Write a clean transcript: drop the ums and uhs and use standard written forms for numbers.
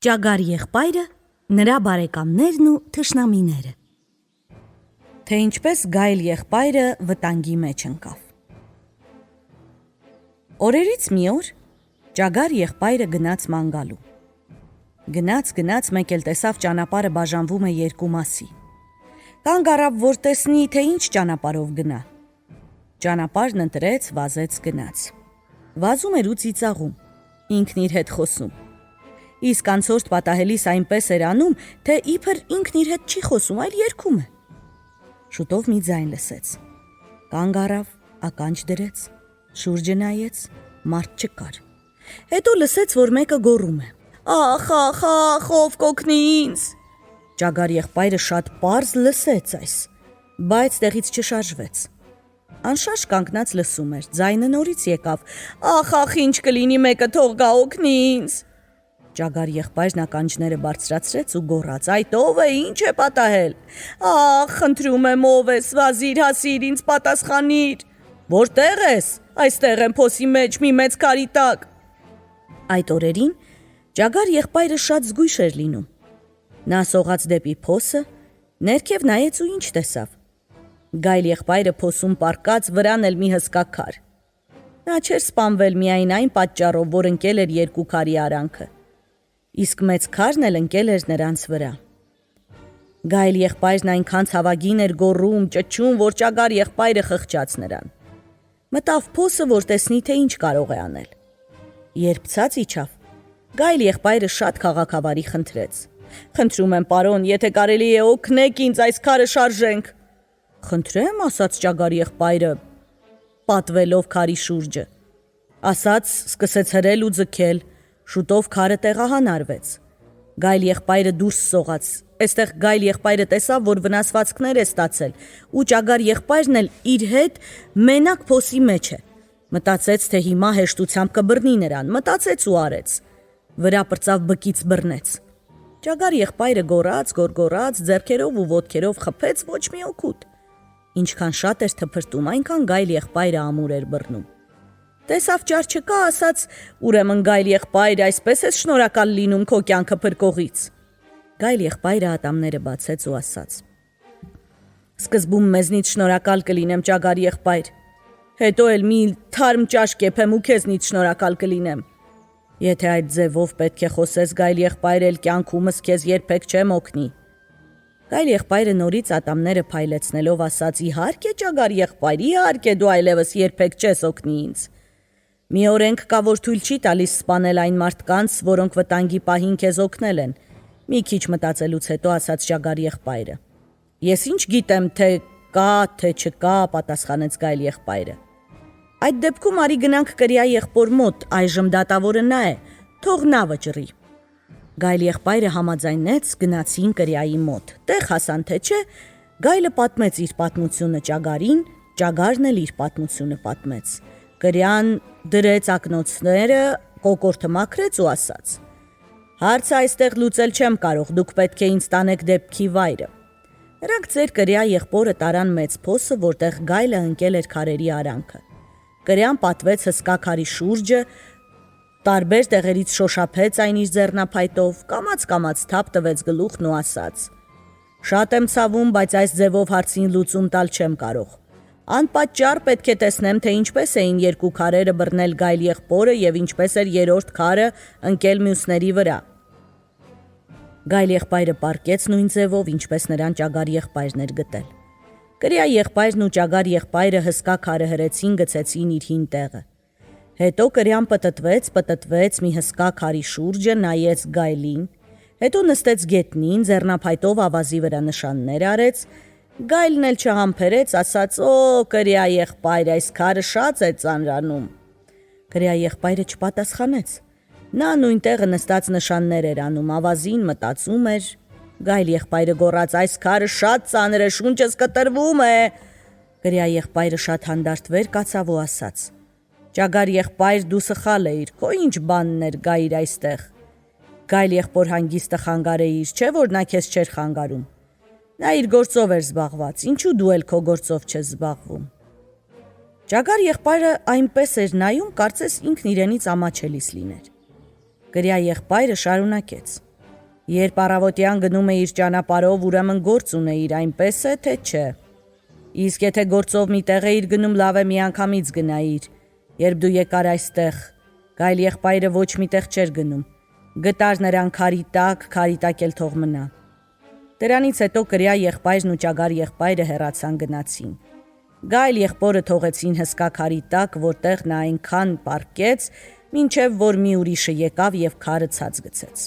Ճագար եղբայրը, նրա բարեկամներն ու թշնամիները։ Թե ինչպես Գայլ եղբայրը վտանգի մեջ ընկավ։ Օրերից մի օր Ճագար եղբայրը գնաց ման գալու։ Գնաց մեկ էլ տեսավ ճանապարհը բաժանվում է երկու մասի։ Կանգ առավ, որ տեսնի, թե ինչ ճանապարհով գնա։ Ճանապարհն ընտրեց, վազեց գնաց։ Վազում էր ու ծիծաղում, ինքն իր հետ խոսում։ Իսկ անցորդ պատահելիս այնպես էր անում, թե իբր ինքն իր հետ չի խոսում, այլ երգում է։ Շուտով մի ձայն լսեց։ Կանգ առավ, ականջ դրեց, շուրջը նայեց, մարդ չկար։ Հետո լսեց, որ մեկը գոռում է. «Ախ, ով կօգնի ինձ»։ Ճագար եղբայրը շատ պարզ լսեց այս, բայց տեղից չշարժվեց։ Անշարժ կանգնած լսում էր, ձայնը նորից եկավ. «Ախ, ինչ կլինի, մեկը թող գա օգնի ինձ»։ Ճագար եղբայրն ականջները բարձրացրեց ու գոռաց. «Այդ ով է, ինչ է պատահել»։ Խնդրում եմ, ով ես, վազիր, հասիր, ինձ պատասխանիր»։ «Որտե՞ղ ես»։ «Այստեղ եմ, փոսի մեջ, մի մեծ քարի տակ»։ Այդ օրերին Ճագար եղբայրը շատ զգույշ էր լինում։ Նա սողաց դեպի փոսը, ներքև նայեց ու ինչ տեսավ։ Գայլ եղբայրը փոսում պառկած, վրան էլ մի հսկա քար։ Նա չէր սպանվել միայն այն պատճառով, որ ընկել էր երկու քարի արանքը, իսկ մեծ քարն էլ ընկել էր նրանց վրա։ Գայլ եղբայրն այնքան ցավագին էր գոռում, ճչում, որ Ճագար եղբայրը խղճաց նրան։ Մտավ փոսը, որ տեսնի, թե ինչ կարող է անել։ Երբ ցած իջավ, Գայլ եղբայրը շատ քաղաքավարի խնդրեց. «Խնդրում եմ, պարոն, եթե կարելի է, օգնեք ինձ, այս քարը շարժենք»։ «Խնդրեմ», ասաց Ճագար եղբայրը, պատվելով քարի շուրջը։ Ասաց, սկսեց հրել ու ձգել, շուտով քարը տեղահանարվեց։ Գայլ եղբայրը դուրս սողաց։ Այստեղ Գայլ եղբայրը տեսավ, որ վնասվածքներ է ստացել, ու Ճագար եղբայրն էլ իր հետ մենակ փոսի մեջ է։ Մտածեց, թե հիմա հեշտությամբ կբռնի նրան, մտածեց ու արեց։ Վրա պրծավ բկից բռնեց։ Ճագար եղբայրը գոռաց, գոռգոռաց, ձեռքերով ու ոտքերով խփեց, ոչ մի օգուտ։ Ինչքան շատ էր թփրտում, այնքան Գայլ եղբայրը ամուր էր բռնում։ Տեսավ ճար չկա, ասաց. «Ուրեմն Գայլ եղբայր, այսպես ես շնորհակալ լինում քո կյանքը փրկողից»։ Գայլ եղբայրը ատամները բացեց ու ասաց. «Սկզբում մեզնից շնորհակալ կլինեմ, Ճագար եղբայր, հետո էլ մի թարմ ճաշ կեփեմ ու քեզնից շնորհակալ կլինեմ»։ «Եթե այդ ձևով պետք է խոսես, Գայլ եղբայր, էլ կյանքումս քեզ երբեք չեմ օգնի»։ Գայլ եղբայրը նորից ատամները փայլեցնելով ասաց. «Իհարկե, Ճագար եղբայր, իհարկե, դու այլևս երբեք չես օգնի ինձ։ Մի օրենք կա, որ թույլ չի տալիս սպանել այն մարդկանց, որոնք վտանգի պահին քեզ օգնել են»։ Մի քիչ մտածելուց հետո ասաց Ճագար եղբայրը. «Ես ինչ գիտեմ, թե կա, թե չկա», պատասխանեց Գայլ եղբայրը։ «Այդ դեպքում արի գնանք կրիա եղբոր մոտ, այժմ դատավորը նա է, թող նա վճռի»։ Գայլ եղբայրը համաձայնեց, գնացին կրիայի մոտ։ Տեղ հասան, թե չէ, Գայլը պատմեց իր պատմությունը Ճագարին, Ճագարն էլ իր պատմությունը պատմեց։ Կրիան դրեց ակնոցները, կոկորդը մաքրեց ու ասաց. «Հարցը այստեղ լուծել չեմ կարող, դուք պետք է ինձ տանեք դեպքի վայրը»։ Նրանք ձեր կրիա եղբորը տարան մեծ փոսը, որտեղ Գայլը ընկել էր քարերի արանքը։ Կրիան պատվեց հսկա քարի շուրջը, տարբեր տեղերից շոշափեց այն իր ձեռնափայտով, կամաց թափ տվեց գլուխն ու ասաց. «Շատ եմ ցավում, բայց այս ձևով հարցին լուծում տալ չեմ կարող։ Անպատճառ պետք է տեսնեմ, թե ինչպես էին երկու քարերը բռնել Գայլ եղբորը և ինչպես էր երրորդ քարը ընկել մյուսների վրա»։ Գայլ եղբայրը պառկեց նույն ձևով, ինչպես նրան Ճագար եղբայրն էր գտել։ Կրիա եղբայրն ու Ճագար եղբայրը հսկա քարը հրեցին, գցեցին իր հին տեղը։ Հետո կրիան պտտվեց մի հսկա քարի շուրջը, նայեց Գայլին, հետո նստեց գետնին, ձեռնափայտով ավազի վրա նշաններ արեց։ Գայլն էլ չհամբերեց, ասաց. «Օ, կրիա եղբայր, այս քարը շատ է ծանրանում»։ Կրիա եղբայրը չպատասխանեց։ Նա նույն տեղը նստած նշաններ էր անում, ավազին մտածում էր։ Գայլ եղբայրը գոռաց. «Այս քարը շատ ծանր է, շունչս կտրվում է»։ Կրիա եղբայրը շատ հանդարտ վեր կացավ ու ասաց. «Ճագար եղբայր, դու սխալ էիր, քո ինչ բանն էր գայիր այստեղ»։ Գայլ եղբոր հանգիստը խանգարեիր, չէ՞ որ նա քեզ չէր խանգարում։ Նա իր գործով էր զբաղված, ինչու դու էլ քո գործով չես զբաղվում։ Ճագար եղբայրը այնպես էր նայում, կարծես ինքն իրենից ամաչելիս լիներ։ Կրիա եղբայրը շարունակեց. Երբ առավոտյան գնում էիր ճանապարհով, ուրեմն գործ ունեիր, այնպես է, թե չէ։ Իսկ եթե գործով մի տեղ էիր գնում, լավ է միանգամից գնայիր, երբ դու եկար այստեղ։ Գայլ եղբայրը ոչ մի տեղ չէր գնում։ Գտար նրան քարի տակ էլ թող մնա։ Դրանից հետո կրյա եղբայրն ու ճագար եղբայրը հեռացան գնացին։ Գայլ եղբորը թողեցին հսկա քարի տակ, որտեղ նա այնքան պառկեց, մինչև որ մի ուրիշը եկավ և քարը ցած գցեց։